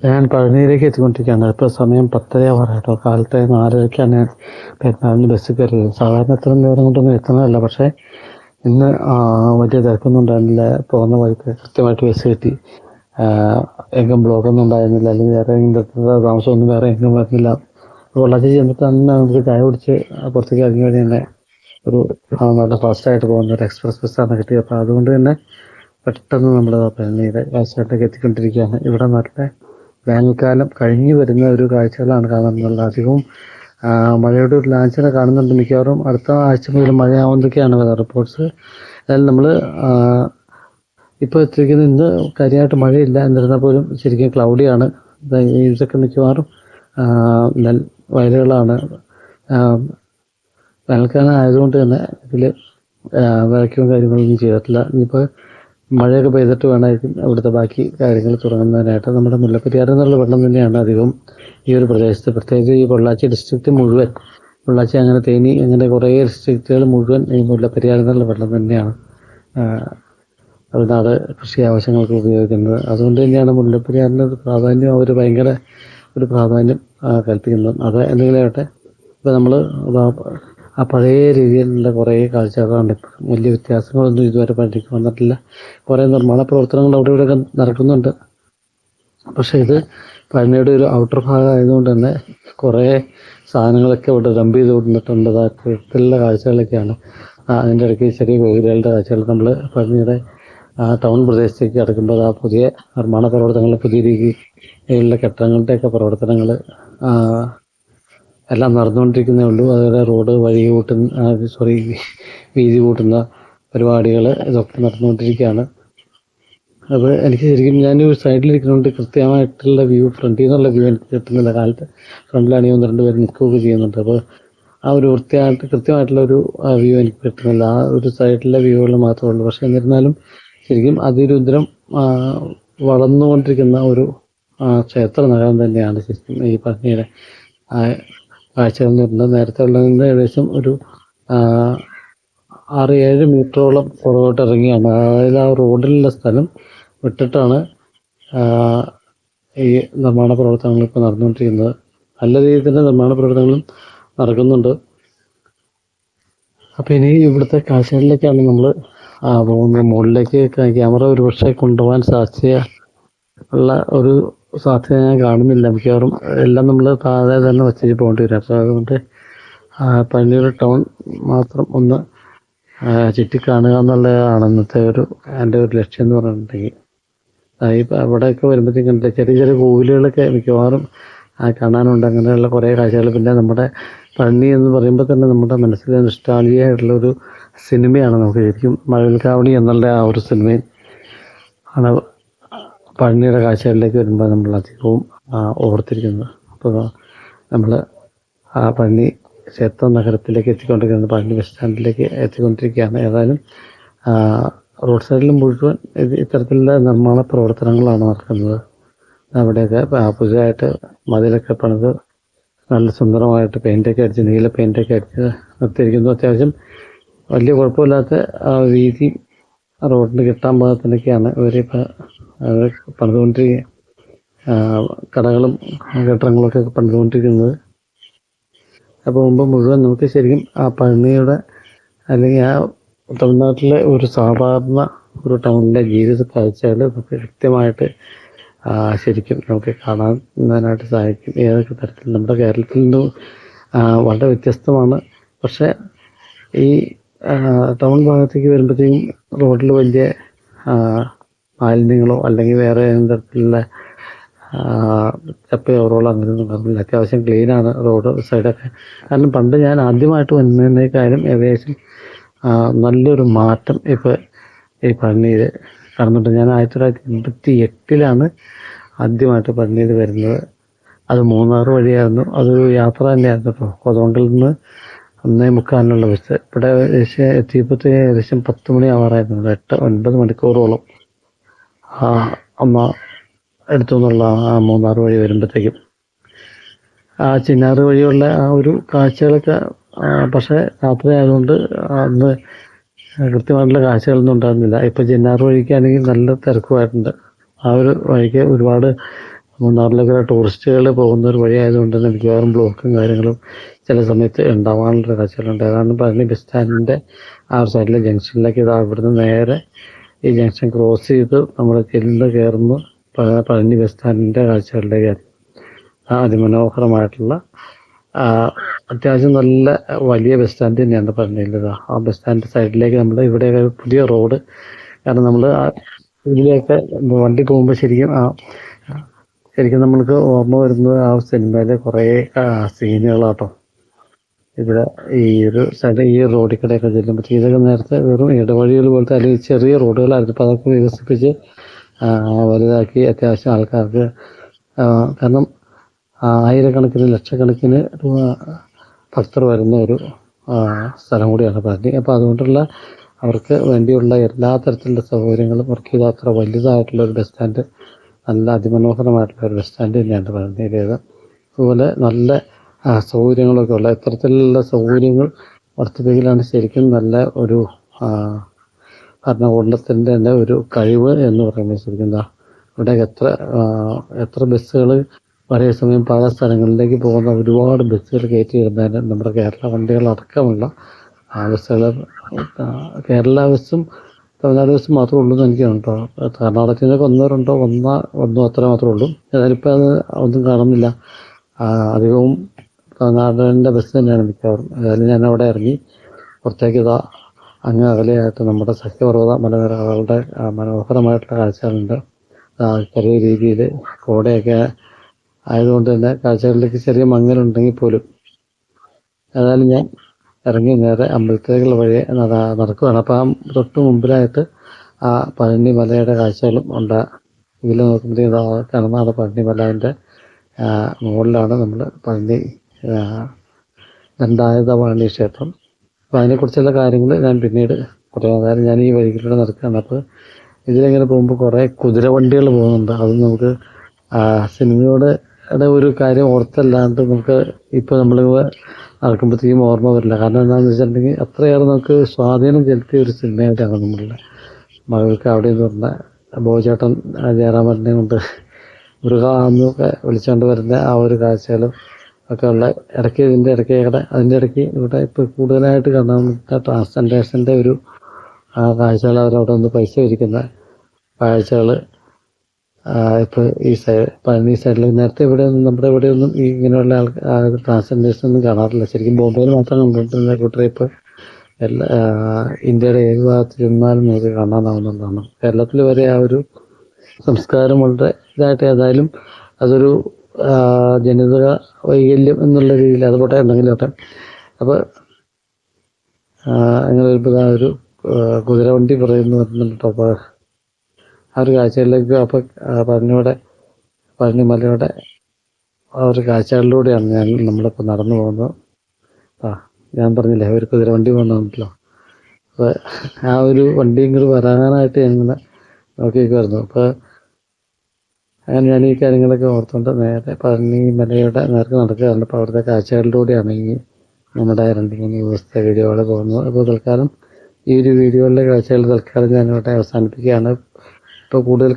ഞാൻ പഴനിയിലേക്ക് എത്തിക്കൊണ്ടിരിക്കുകയാണ്. ഇപ്പോൾ സമയം 10:30 ആവാറായിട്ടോ. കാലത്തെ 4:30ക്കാണ് ഞാൻ പെരുന്നാളിന് ബസ്സിൽ കയറിയത്. സാധാരണ ഇത്ര നേരം കൊണ്ടൊന്നും എത്തുന്നതല്ല, പക്ഷേ ഇന്ന് വലിയ തിരക്കൊന്നും ഉണ്ടായിരുന്നില്ല. പോകുന്ന വഴിക്ക് കൃത്യമായിട്ട് ബസ് കിട്ടി. എങ്ങും ബ്ലോക്കൊന്നും ഉണ്ടായിരുന്നില്ല, അല്ലെങ്കിൽ വേറെ എങ്ങും താമസമൊന്നും വേറെ എങ്ങും വരുന്നില്ല. പൊള്ളാച്ചി ചെന്നിട്ട് തന്നെ നമുക്ക് ചായ കുടിച്ച് പുറത്തേക്ക് ഇറങ്ങി വഴി തന്നെ ഒരു നല്ല ഫാസ്റ്റായിട്ട് പോകുന്ന ഒരു എക്സ്പ്രസ് ബസ്സാണ് കിട്ടിയത്. അപ്പോൾ അതുകൊണ്ട് തന്നെ പെട്ടെന്ന് നമ്മൾ പഴനിയുടെ കാഴ്ചകളിലേക്ക് എത്തിക്കൊണ്ടിരിക്കുകയാണ്. ഇവിടെ നല്ല വേനൽക്കാലം കഴിഞ്ഞു വരുന്ന ഒരു കാഴ്ചകളാണ് കാണുന്നത്. അധികവും മഴയുടെ ഒരു ലാഞ്ചന കാണുന്നുണ്ട്. മിക്കവാറും അടുത്ത ആഴ്ച മുതൽ മഴയാവുന്നതൊക്കെയാണ് വെതർ റിപ്പോർട്ട്സ്. എന്നാൽ നമ്മൾ ഇപ്പോൾ എത്തിയിരിക്കുന്ന ഇന്ന് കാര്യമായിട്ട് മഴയില്ല, എന്നിരുന്നാൽ പോലും ശരിക്കും ക്ലൗഡിയാണ്. ഇതൊക്കെ മിക്കവാറും നെൽ വയലുകളാണ്. വേനൽക്കാലം ആയതുകൊണ്ട് തന്നെ ഇതിൽ വിളയ്ക്കും കാര്യങ്ങളൊന്നും ചെയ്തിട്ടില്ല. ഇനിയിപ്പോൾ മഴയൊക്കെ പെയ്തിട്ട് വേണമായിരിക്കും ഇവിടുത്തെ ബാക്കി കാര്യങ്ങൾ തുടങ്ങുന്നതിനായിട്ട്. നമ്മുടെ മുല്ലപ്പെരിയാറിൽ നിന്നുള്ള വെള്ളം തന്നെയാണ് അധികവും ഈ ഒരു പ്രദേശത്ത്, പ്രത്യേകിച്ച് ഈ പൊള്ളാച്ചി ഡിസ്ട്രിക്റ്റ് മുഴുവൻ, പൊള്ളാച്ചി അങ്ങനെ തേനി അങ്ങനെ കുറേ ഡിസ്ട്രിക്റ്റുകൾ മുഴുവൻ ഈ മുല്ലപ്പെരിയാറിൽ നിന്നുള്ള വെള്ളം തന്നെയാണ് തമിഴ്നാട് കൃഷി ആവശ്യങ്ങൾക്ക് ഉപയോഗിക്കുന്നത്. അതുകൊണ്ട് തന്നെയാണ് മുല്ലപ്പെരിയാറിൻ്റെ ഒരു പ്രാധാന്യം അവർ ഭയങ്കര ഒരു പ്രാധാന്യം കൽപ്പിക്കുന്നത്. അത് എന്തെങ്കിലും ആവട്ടെ, ഇപ്പോൾ നമ്മൾ ആ പഴയ രീതിയിലുള്ള കുറേ കാഴ്ചകളാണ്. ഇപ്പം വലിയ വ്യത്യാസങ്ങളൊന്നും ഇതുവരെ പഴനിക്ക് വന്നിട്ടില്ല. കുറേ നിർമ്മാണ പ്രവർത്തനങ്ങൾ അവിടെ ഇവിടെയൊക്കെ നടക്കുന്നുണ്ട്. പക്ഷേ ഇത് പഴനിയുടെ ഒരു ഔട്ടർ ഭാഗം ആയതുകൊണ്ട് തന്നെ കുറേ സാധനങ്ങളൊക്കെ ഇവിടെ ഡംപ് ചെയ്ത് കൊടുത്തിട്ടുണ്ട്. തരത്തിലുള്ള കാഴ്ചകളൊക്കെയാണ്. അതിൻ്റെ ഇടയ്ക്ക് ചെറിയ കോവിലുകളുടെ കാഴ്ചകൾ. നമ്മൾ പഴനിയുടെ ടൗൺ പ്രദേശത്തേക്ക് കിടക്കുമ്പോൾ ആ പുതിയ നിർമ്മാണ പ്രവർത്തനങ്ങൾ, പുതിയ രീതിയിലുള്ള കെട്ടിടങ്ങളുടെയൊക്കെ പ്രവർത്തനങ്ങൾ എല്ലാം നടന്നുകൊണ്ടിരിക്കുന്നേ ഉള്ളൂ. അതുപോലെ റോഡ് വീതി കൂട്ടുന്ന പരിപാടികൾ ഇതൊക്കെ നടന്നുകൊണ്ടിരിക്കുകയാണ്. അപ്പോൾ എനിക്ക് ശരിക്കും ഞാൻ ഒരു സൈഡിലിരിക്കുന്നതുകൊണ്ട് കൃത്യമായിട്ടുള്ള വ്യൂ, ഫ്രണ്ടിൽ നിന്നുള്ള വ്യൂ എനിക്ക് കിട്ടുന്നില്ല. കാലത്ത് ഫ്രണ്ടിലാണെങ്കിൽ 1-2 പേര് നിൽക്കുകയൊക്കെ ചെയ്യുന്നുണ്ട്. അപ്പോൾ ആ ഒരു കൃത്യമായിട്ടുള്ള ഒരു വ്യൂ എനിക്ക് കിട്ടുന്നില്ല. ആ ഒരു സൈഡിലെ വ്യൂകൾ മാത്രമേ ഉള്ളൂ. പക്ഷേ എന്നിരുന്നാലും ശരിക്കും അതിരുദ്രം വളർന്നുകൊണ്ടിരിക്കുന്ന ഒരു ക്ഷേത്ര നഗരം തന്നെയാണ് ശരിക്കും ഈ പഴനിയുടെ കാഴ്ചകൾ എന്ന് പറയുന്നത്. നേരത്തെ ഉള്ളതിൻ്റെ ഏകദേശം ഒരു 6-7 മീറ്ററോളം പുറകോട്ട് ഇറങ്ങിയാണ്. അതായത് ആ റോഡിലുള്ള സ്ഥലം വിട്ടിട്ടാണ് ഈ നിർമ്മാണ പ്രവർത്തനങ്ങൾ ഇപ്പോൾ നടന്നുകൊണ്ടിരിക്കുന്നത്. നല്ല രീതിയിൽ തന്നെ നിർമ്മാണ പ്രവർത്തനങ്ങളും നടക്കുന്നുണ്ട്. അപ്പോൾ ഇനി ഇവിടുത്തെ കാഴ്ചകളിലേക്കാണ് നമ്മൾ പോകുന്നത്. മുകളിലേക്ക് ക്യാമറ ഒരുപക്ഷെ കൊണ്ടുപോകാൻ ഉള്ള ഒരു സാധ്യത ഞാൻ കാണുന്നില്ല. മിക്കവാറും എല്ലാം നമ്മൾ താഴെ തന്നെ വച്ചിട്ട് പോകേണ്ടി വരും. അപ്പോൾ അതുകൊണ്ട് പഴനിയുടെ ടൗൺ മാത്രം ഒന്ന് ചുറ്റിക്കാണുക എന്നുള്ളതാണ് ഇന്നത്തെ എൻ്റെ ഒരു ലക്ഷ്യം എന്ന് പറഞ്ഞിട്ടുണ്ടെങ്കിൽ. ഇപ്പോൾ അവിടെയൊക്കെ വരുമ്പോഴത്തേക്കും ചെറിയ ചെറിയ കോവിലുകളൊക്കെ മിക്കവാറും കാണാനുണ്ട്. അങ്ങനെയുള്ള കുറേ കാഴ്ചകൾ. പിന്നെ നമ്മുടെ പഴനി എന്ന് പറയുമ്പോൾ തന്നെ നമ്മുടെ മനസ്സിൽ നിഷ്ഠാളിയായിട്ടുള്ളൊരു സിനിമയാണ് നമുക്ക് ശരിക്കും മഴവിൽക്കാവണി എന്നുള്ള ആ ഒരു സിനിമയും ആണ് പഴനിയുടെ കാഴ്ചകളിലേക്ക് വരുമ്പോൾ നമ്മൾ അധികവും ഓർത്തിരിക്കുന്നത്. അപ്പോൾ നമ്മൾ പഴനി ക്ഷേത്ര നഗരത്തിലേക്ക് എത്തിക്കൊണ്ടിരിക്കുന്നത്, പഴനി ബസ് സ്റ്റാൻഡിലേക്ക് എത്തിക്കൊണ്ടിരിക്കുകയാണ്. ഏതായാലും റോഡ് സൈഡിൽ മുഴുവൻ ഇത്തരത്തിലുള്ള നിർമ്മാണ പ്രവർത്തനങ്ങളാണ് നടക്കുന്നത്. അവിടെയൊക്കെ പുതിയതായിട്ട് മതിലൊക്കെ പണിത് നല്ല സുന്ദരമായിട്ട് പെയിൻ്റൊക്കെ അടിച്ച്, നീല പെയിൻ്റൊക്കെ അടിച്ച് നിർത്തിയിരിക്കുന്നു. അത്യാവശ്യം വലിയ കുഴപ്പമില്ലാത്ത വീതി റോഡിന് കിട്ടാൻ പാകത്തിനൊക്കെയാണ് ഇവരിപ്പോൾ പണിതുകൊണ്ടിരിക്കുക. കടകളും കെട്ടിടങ്ങളൊക്കെ പണിതുകൊണ്ടിരിക്കുന്നത്. അപ്പോൾ മുമ്പ് മുഴുവൻ നമുക്ക് ശരിക്കും ആ പഴനിയുടെ അല്ലെങ്കിൽ ആ തമിഴ്നാട്ടിലെ ഒരു സാധാരണ ഒരു ടൗണിലെ ജീവിത കാഴ്ചകൾ നമുക്ക് കൃത്യമായിട്ട് ശരിക്കും നമുക്ക് കാണാനായിട്ട് സാധിക്കും. ഏതൊക്കെ തരത്തിൽ നമ്മുടെ കേരളത്തിൽ നിന്ന് വളരെ വ്യത്യസ്തമാണ്. പക്ഷേ ഈ ടൗൺ ഭാഗത്തേക്ക് വരുമ്പോഴത്തേക്കും റോഡിൽ വലിയ മാലിന്യങ്ങളോ അല്ലെങ്കിൽ വേറെ ഏതെങ്കിലും തരത്തിലുള്ള ചപ്പയോറോളോ അങ്ങനെയൊന്നും നടന്നില്ല. അത്യാവശ്യം ക്ലീനാണ് റോഡ് സൈഡൊക്കെ. കാരണം പണ്ട് ഞാൻ ആദ്യമായിട്ട് വന്നതിനേക്കാളും ഏകദേശം നല്ലൊരു മാറ്റം ഇപ്പോൾ ഈ പഴനിയിൽ കാണുന്നുണ്ട്. ഞാൻ 1988 ആദ്യമായിട്ട് പഴനിയിൽ വരുന്നത്. അത് മൂന്നാർ വഴിയായിരുന്നു. അതൊരു യാത്ര തന്നെയായിരുന്നു കേട്ടോ. കോതമംഗലിൽ നിന്ന് 1:45 ബസ്. ഇവിടെ എത്തിയപ്പോഴത്തേ ഏകദേശം 10 മണി ആവാറായിരുന്നു. 8-9 മണിക്കൂറോളം അമ്മ എടുത്തു എന്നുള്ള ആ മൂന്നാർ വഴി വരുമ്പോഴത്തേക്കും. ആ ചിന്നാറ് വഴിയുള്ള ആ ഒരു കാഴ്ചകളൊക്കെ പക്ഷേ രാത്രി ആയതുകൊണ്ട് അന്ന് കൃത്യമായിട്ടുള്ള കാഴ്ചകളൊന്നും ഉണ്ടായിരുന്നില്ല. ഇപ്പോൾ ചിന്നാറ് വഴിക്കാണെങ്കിൽ നല്ല തിരക്കുമായിട്ടുണ്ട്. ആ ഒരു വഴിക്ക് ഒരുപാട് മൂന്നാറിലേക്ക് ടൂറിസ്റ്റുകൾ പോകുന്ന ഒരു വഴി ആയതുകൊണ്ട് തന്നെ മിക്കവാറും ബ്ലോക്കും കാര്യങ്ങളും ചില സമയത്ത് ഉണ്ടാവാനുള്ള കാഴ്ചകളുണ്ട്. അതാണ് പഴനി ബസ് സ്റ്റാൻഡിൻ്റെ ആ ഒരു സൈഡിലെ ജംഗ്ഷനിലേക്ക് ഇവിടുന്ന് നേരെ ഈ ജംഗ്ഷൻ ക്രോസ് ചെയ്ത് നമ്മൾ ചെല്ലുന്ന കയറുമ്പോൾ പഴനി ബസ് സ്റ്റാൻഡിൻ്റെ കാഴ്ചകളിലേക്ക് അതിമനോഹരമായിട്ടുള്ള അത്യാവശ്യം നല്ല വലിയ ബസ് സ്റ്റാൻഡ് തന്നെയാണ് പഴനിയിലത്. ആ ബസ് സ്റ്റാൻഡ് സൈഡിലേക്ക് നമ്മൾ ഇവിടെ പുതിയ റോഡ്, കാരണം നമ്മൾ ഇതിലേക്ക് വണ്ടി പോകുമ്പോൾ ശരിക്കും നമ്മൾക്ക് ഓർമ്മ വരുന്നത് ആ സിനിമയിലെ കുറേ സീനുകളാട്ടോ. ഇവിടെ ഈ ഒരു സ്ഥലം ഈ റോഡിൽ കൂടെയൊക്കെ ചെല്ലുമ്പോഴത്തേക്ക് ഇതൊക്കെ നേരത്തെ വെറും ഇടവഴികൾ പോലത്തെ അല്ലെങ്കിൽ ചെറിയ റോഡുകളായിരുന്നു. അപ്പോൾ അതൊക്കെ വികസിപ്പിച്ച് വലുതാക്കി അത്യാവശ്യം ആൾക്കാർക്ക്, കാരണം ആയിരക്കണക്കിന് ലക്ഷക്കണക്കിന് ഭക്തർ വരുന്ന ഒരു സ്ഥലം കൂടിയാണ് പഴനി. അപ്പോൾ അതുകൊണ്ടുള്ള അവർക്ക് വേണ്ടിയുള്ള എല്ലാ തരത്തിലുള്ള സൗകര്യങ്ങളും അവർക്ക് ഇത് അത്ര വലുതായിട്ടുള്ള ഒരു ബസ് സ്റ്റാൻഡ്, നല്ല അതിമനോഹരമായിട്ടുള്ള ഒരു ബസ് സ്റ്റാൻഡ് തന്നെയാണ് പഴനിയിലേത്. അതുപോലെ നല്ല സൗകര്യങ്ങളൊക്കെ ഉള്ള ഇത്തരത്തിലുള്ള സൗകര്യങ്ങൾ വർദ്ധിപ്പിക്കലാണ് ശരിക്കും നല്ല ഒരു ഭരണകൂടത്തിൻ്റെ തന്നെ ഒരു കഴിവ് എന്ന് പറയുന്നത്. ശരിക്കും ഇവിടെ എത്ര ബസ്സുകൾ ഒരേ സമയം പല സ്ഥലങ്ങളിലേക്ക് പോകുന്ന ഒരുപാട് ബസ്സുകൾ കയറ്റി ഇടുന്നതിന് നമ്മുടെ കേരള വണ്ടികളടക്കമുള്ള ബസ്സുകൾ, കേരള ബസ്സും തമിഴ്നാട് ബസ്സും മാത്രമേ ഉള്ളൂ എന്ന് എനിക്ക് കേട്ടോ. കർണാടകത്തിൽ നിന്നൊക്കെ ഒന്നോ അത്ര മാത്രമേ ഉള്ളൂ. ഏതായാലിപ്പോൾ അത് ഒന്നും കാണുന്നില്ല. അധികവും തമിഴ്നാടിൻ്റെ ബസ് തന്നെയാണ് മിക്കവാറും. ഏതായാലും ഞാൻ അവിടെ ഇറങ്ങി പുറത്തേക്ക് അങ്ങ് അകലെയായിട്ട് നമ്മുടെ സഖ്യപർവ്വത മലനിരകളുടെ മനോഹരമായിട്ടുള്ള കാഴ്ചകളുണ്ട്. ചെറിയ രീതിയിൽ കോടയൊക്കെ ആയതുകൊണ്ട് തന്നെ കാഴ്ചകളിലേക്ക് ചെറിയ മങ്ങലുണ്ടെങ്കിൽ പോലും ഏതായാലും ഞാൻ ഇറങ്ങി നേരെ അമ്പലത്തിലേക്കുള്ള വഴി നടക്കുകയാണ്. അപ്പോൾ തൊട്ട് മുമ്പിലായിട്ട് ആ പഴനി മലയുടെ കാഴ്ചകളും ഉണ്ട്. ഇതിൽ നോക്കുമ്പോഴത്തേക്ക് കാണുന്ന പഴനി മലേൻ്റെ മുകളിലാണ് നമ്മൾ പഴനി ദണ്ഡായുധ പഴനി ക്ഷേത്രം. അപ്പോൾ അതിനെക്കുറിച്ചുള്ള കാര്യങ്ങൾ ഞാൻ പിന്നീട് പറയാം. അതായത് ഞാൻ ഈ വഴികളിലൂടെ നടക്കുകയാണ്. അപ്പോൾ ഇതിലെങ്ങനെ പോകുമ്പോൾ കുറേ കുതിരവണ്ടികൾ പോകുന്നുണ്ട്. അത് നമുക്ക് സിനിമയുടെ ഒരു കാര്യം ഓർത്തല്ലാണ്ട് നമുക്ക് ഇപ്പോൾ നമ്മൾ നടക്കുമ്പോഴത്തേക്കും ഓർമ്മ വരില്ല. കാരണം എന്താണെന്ന് വെച്ചിട്ടുണ്ടെങ്കിൽ അത്രയേറെ നമുക്ക് സ്വാധീനം ചെലുത്തിയ ഒരു സിനിമയായിട്ടാണ് നമ്മളുടെ മകൾക്ക് അവിടെ നിന്ന് പറഞ്ഞ ബോചേട്ടൻ ജയറാമേട്ടനെ കൊണ്ട് മൃഗ എന്നൊക്കെ വിളിച്ചുകൊണ്ട് വരുന്ന ആ ഒരു കാഴ്ചകളും ഒക്കെ ഉള്ള അതിൻ്റെ ഇടയ്ക്ക് ഇവിടെ ഇപ്പോൾ കൂടുതലായിട്ട് കാണാൻ ട്രാൻസ്ജെൻഡേഴ്സിൻ്റെ ഒരു കാഴ്ചകൾ, അവരവിടെ ഒന്ന് പൈസ ഇരിക്കുന്ന കാഴ്ചകൾ ഇപ്പോൾ ഈ പഴനി സൈഡിൽ നേരത്തെ നമ്മുടെ ഇവിടെയൊന്നും ഈ ഇങ്ങനെയുള്ള ട്രാൻസ്ജെൻഡേഴ്സൊന്നും കാണാറില്ല. ശരിക്കും ബോംബെയിൽ മാത്രം കണ്ടിട്ടുള്ള കൂട്ടരെ ഇപ്പോൾ ഇന്ത്യയുടെ ഏത് ഭാഗത്ത് ചെന്നാലും നമുക്ക് കാണാനാവുന്നതാണ്. കേരളത്തിൽ വരെ ആ ഒരു സംസ്കാരം വളരെ ഇതായിട്ട്, ഏതായാലും അതൊരു ജനിതക വൈകല്യം എന്നുള്ള രീതിയിൽ അത് പോട്ടെ എന്തെങ്കിലും ആട്ടെ. അപ്പോൾ അങ്ങനെ വരുമ്പോൾ ഒരു കുതിരവണ്ടി പറയുന്നു വരുന്നുണ്ട്. അപ്പോൾ ആ ഒരു കാഴ്ചകളിലേക്ക് അപ്പോൾ പഴനി മലയുടെ ആ ഒരു കാഴ്ചകളിലൂടെയാണ് നമ്മളിപ്പോൾ നടന്നു പോകുന്നത്. ഞാൻ പറഞ്ഞില്ലേ ഒരു കുതിരവണ്ടി പോകുന്നുണ്ടല്ലോ. അപ്പോൾ ആ ഒരു വണ്ടി ഇങ്ങോട്ട് വരാനായിട്ട് ഞാനിങ്ങനെ നോക്കിയിരിക്കുമായിരുന്നു. അപ്പോൾ അങ്ങനെ ഞാൻ ഈ കാര്യങ്ങളൊക്കെ ഓർത്തുകൊണ്ട് നേരെ പഴനി മലയുടെ നേർക്ക് നടക്കുകയാണ്. അപ്പോൾ അവിടുത്തെ കാഴ്ചകളിലൂടെയാണ് നമ്മുടെ 2-3 ദിവസത്തെ വീഡിയോകൾ പോകുന്നത്. അപ്പോൾ തൽക്കാലം ഈ ഒരു വീഡിയോയിലെ കാഴ്ചകൾ ഞാനിവിടെ അവസാനിപ്പിക്കുകയാണ്. ഇപ്പോൾ കൂടുതൽ